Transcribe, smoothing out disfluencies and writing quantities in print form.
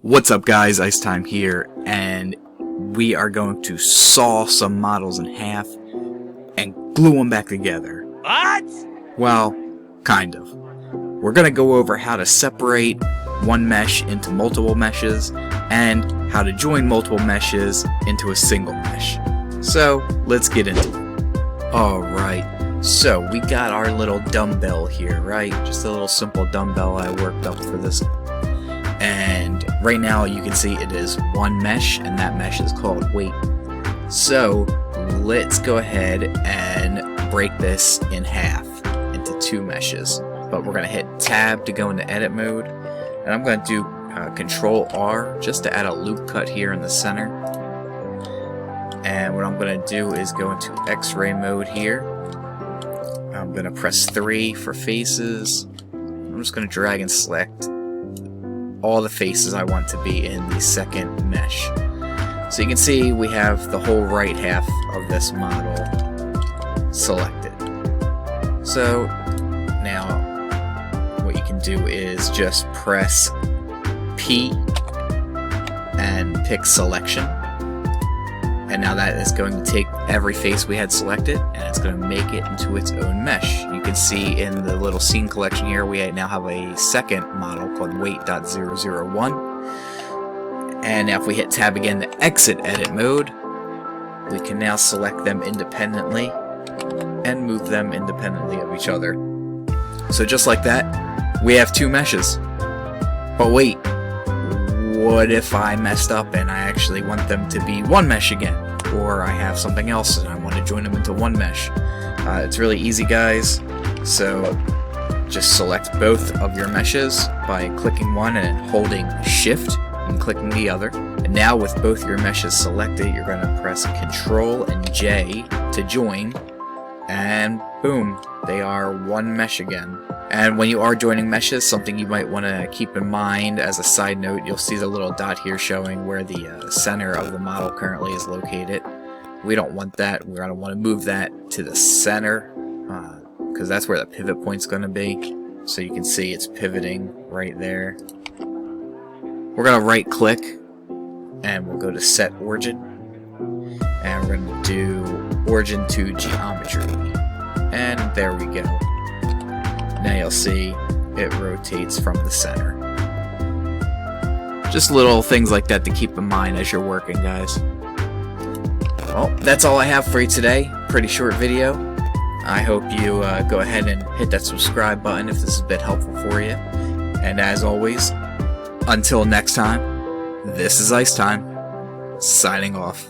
What's up guys, Ice Time here, and we are going to saw some models in half and glue them back together. What? Well, kind of. We're going to go over how to separate one mesh into multiple meshes and how to join multiple meshes into a single mesh. So, let's get into it. Alright, so we got our little dumbbell here, right? Just a little simple dumbbell I worked up for this. And right now you can see it is one mesh, and that mesh is called weight. So let's go ahead and break this in half into two meshes. But we're going to hit tab to go into edit mode, and I'm going to do Control R just to add a loop cut here in the center. And what I'm going to do is go into X-ray mode here. I'm going to press 3 for faces. I'm just going to drag and select all the faces I want to be in the second mesh. So you can see we have the whole right half of this model selected. So now what you can do is just press P and pick selection. And now that is going to take every face we had selected and it's going to make it into its own mesh. You can see in the little scene collection here we now have a second model called weight.001. And now if we hit tab again to exit edit mode, we can now select them independently and move them independently of each other. So just like that, we have two meshes. But wait, what if I messed up and I actually want them to be one mesh again? Or I have something else and I want to join them into one mesh. It's really easy, guys. So just select both of your meshes by clicking one and holding Shift and clicking the other. And now with both your meshes selected, you're going to press Control and J to join. And boom, they are one mesh again. And when you are joining meshes, something you might want to keep in mind as a side note, you'll see the little dot here showing where the center of the model currently is located. We don't want that. We're going to want to move that to the center because that's where the pivot point's going to be. So you can see it's pivoting right there. We're going to right click and we'll go to Set Origin. And we're going to do Origin to Geometry. And there we go. Now you'll see it rotates from the center. Just little things like that to keep in mind as you're working, guys. Well, that's all I have for you today. Pretty short video. I hope you go ahead and hit that subscribe button if this has been helpful for you. And as always, until next time, this is Ice Time, signing off.